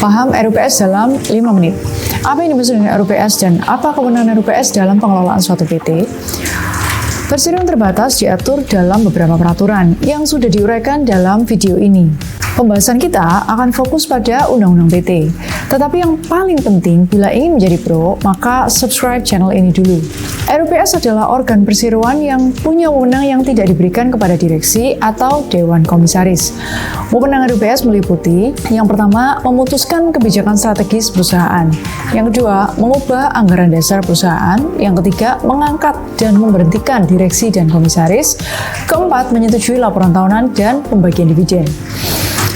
Paham RUPS dalam 5 menit. Apa yang dimaksud dengan RUPS dan apa kewenangan RUPS dalam pengelolaan suatu PT? Perseroan terbatas diatur dalam beberapa peraturan yang sudah diuraikan dalam video ini. Pembahasan kita akan fokus pada Undang-Undang PT. Tetapi yang paling penting bila ingin menjadi pro, maka subscribe channel ini dulu. RUPS adalah organ perseroan yang punya wewenang yang tidak diberikan kepada direksi atau Dewan Komisaris. Wewenang RUPS meliputi, yang pertama, memutuskan kebijakan strategis perusahaan. Yang kedua, mengubah anggaran dasar perusahaan. Yang ketiga, mengangkat dan memberhentikan direksi dan komisaris. Keempat, menyetujui laporan tahunan dan pembagian dividen.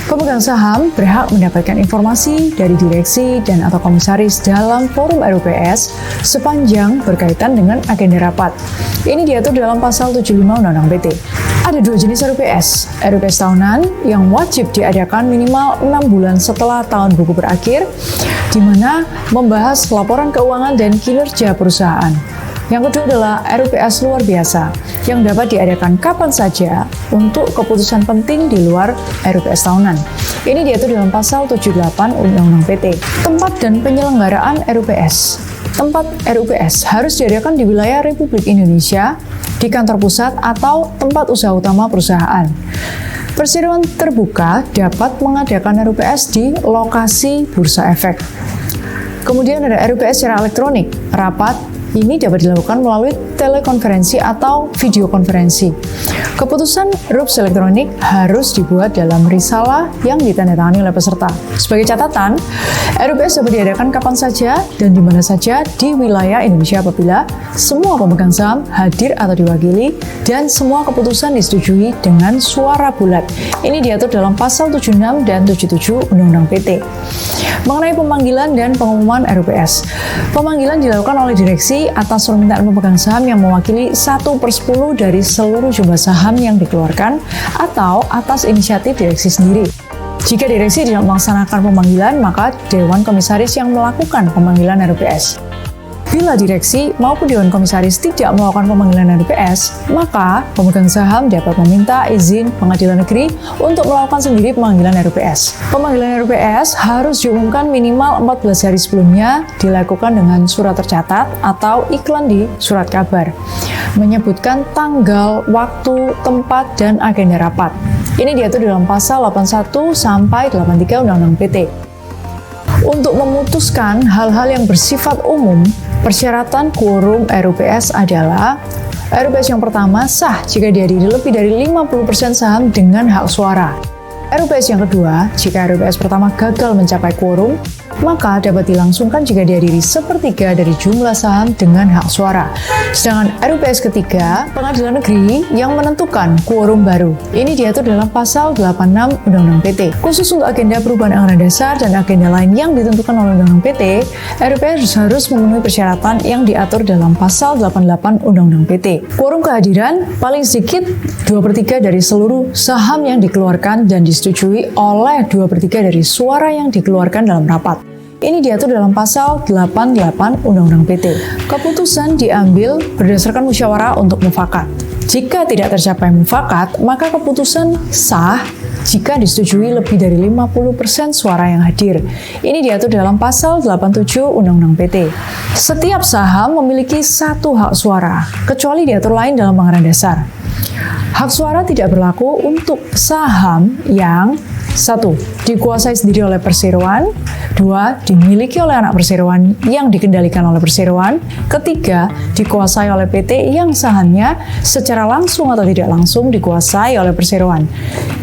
Pemegang saham berhak mendapatkan informasi dari direksi dan atau komisaris dalam forum RUPS sepanjang berkaitan dengan agenda rapat. Ini diatur dalam pasal 75 Undang-Undang PT. Ada dua jenis RUPS. RUPS tahunan yang wajib diadakan minimal 6 bulan setelah tahun buku berakhir, di mana membahas laporan keuangan dan kinerja perusahaan. Yang kedua adalah RUPS luar biasa, yang dapat diadakan kapan saja untuk keputusan penting di luar RUPS tahunan. Ini diatur dalam pasal 78 Undang-Undang PT. Tempat dan penyelenggaraan RUPS. Tempat RUPS harus diadakan di wilayah Republik Indonesia, di kantor pusat atau tempat usaha utama perusahaan. Perseroan terbuka dapat mengadakan RUPS di lokasi bursa efek. Kemudian ada RUPS secara elektronik. Rapat ini dapat dilakukan melalui telekonferensi atau videokonferensi. Keputusan RUPS elektronik harus dibuat dalam risalah yang ditandatangani oleh peserta. Sebagai catatan, RUPS dapat diadakan kapan saja dan di mana saja di wilayah Indonesia apabila semua pemegang saham hadir atau diwakili dan semua keputusan disetujui dengan suara bulat. Ini diatur dalam pasal 76 dan 77 Undang-Undang PT. Mengenai pemanggilan dan pengumuman RUPS. Pemanggilan dilakukan oleh direksi atas permintaan pemegang saham yang mewakili 1/10 dari seluruh jumlah saham yang dikeluarkan atau atas inisiatif direksi sendiri. Jika direksi tidak melaksanakan pemanggilan, maka Dewan Komisaris yang melakukan pemanggilan RUPS. Bila direksi maupun Dewan Komisaris tidak melakukan pemanggilan RUPS, maka pemegang saham dapat meminta izin Pengadilan Negeri untuk melakukan sendiri pemanggilan RUPS. Pemanggilan RUPS harus diumumkan minimal 14 hari sebelumnya, dilakukan dengan surat tercatat atau iklan di surat kabar, menyebutkan tanggal, waktu, tempat, dan agenda rapat. Ini diatur dalam pasal 81 sampai 83 Undang-Undang PT. Untuk memutuskan hal-hal yang bersifat umum, persyaratan quorum RUPS adalah RUPS yang pertama sah jika dihadiri lebih dari 50% saham dengan hak suara. RUPS yang kedua, jika RUPS pertama gagal mencapai quorum, maka dapat dilangsungkan jika dihadiri sepertiga dari jumlah saham dengan hak suara. Sedangkan RUPS ketiga, Pengadilan Negeri yang menentukan quorum baru. Ini diatur dalam pasal 86 Undang-Undang PT. Khusus untuk agenda perubahan anggaran dasar dan agenda lain yang ditentukan oleh Undang-Undang PT, RUPS harus memenuhi persyaratan yang diatur dalam pasal 88 Undang-Undang PT. Quorum kehadiran paling sedikit 2/3 dari seluruh saham yang dikeluarkan dan disetujui oleh 2/3 dari suara yang dikeluarkan dalam rapat. Ini diatur dalam pasal 88 Undang-Undang PT. Keputusan diambil berdasarkan musyawarah untuk mufakat. Jika tidak tercapai mufakat, maka keputusan sah jika disetujui lebih dari 50% suara yang hadir. Ini diatur dalam pasal 87 Undang-Undang PT. Setiap saham memiliki satu hak suara, kecuali diatur lain dalam anggaran dasar. Hak suara tidak berlaku untuk saham yang 1. Dikuasai sendiri oleh perseroan. 2. Dimiliki oleh anak perseroan yang dikendalikan oleh perseroan. Ketiga, dikuasai oleh PT yang sahamnya secara langsung atau tidak langsung dikuasai oleh perseroan.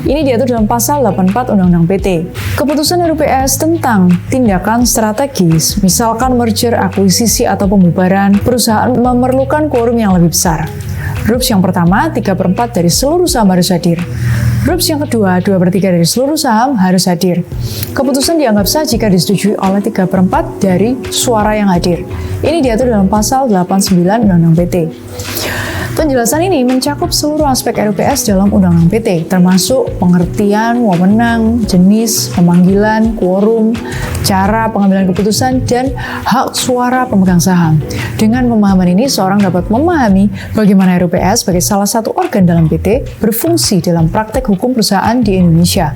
Ini diatur dalam pasal 84 Undang-Undang PT. Keputusan RUPS tentang tindakan strategis, misalkan merger, akuisisi, atau pembubaran, perusahaan memerlukan quorum yang lebih besar. RUPS yang pertama, 3/4 dari seluruh saham harus hadir. RUPS yang kedua, 2/3 dari seluruh saham harus hadir. Keputusan dianggap sah jika disetujui oleh 3/4 dari suara yang hadir. Ini diatur dalam pasal 89 Undang-Undang PT. Penjelasan ini mencakup seluruh aspek RUPS dalam Undang-Undang PT, termasuk pengertian, wewenang, jenis, pemanggilan, quorum, cara pengambilan keputusan, dan hak suara pemegang saham. Dengan pemahaman ini, seorang dapat memahami bagaimana RUPS sebagai salah satu organ dalam PT berfungsi dalam praktek hukum perusahaan di Indonesia.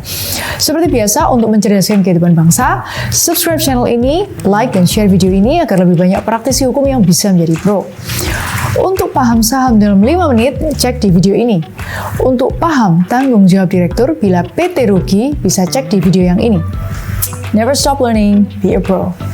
Seperti biasa, untuk mencerdaskan kehidupan bangsa, subscribe channel ini, like dan share video ini agar lebih banyak praktisi hukum yang bisa menjadi pro. Untuk paham saham dalam 5 menit, cek di video ini. Untuk paham tanggung jawab direktur bila PT rugi, bisa cek di video yang ini. Never stop learning, be a pro.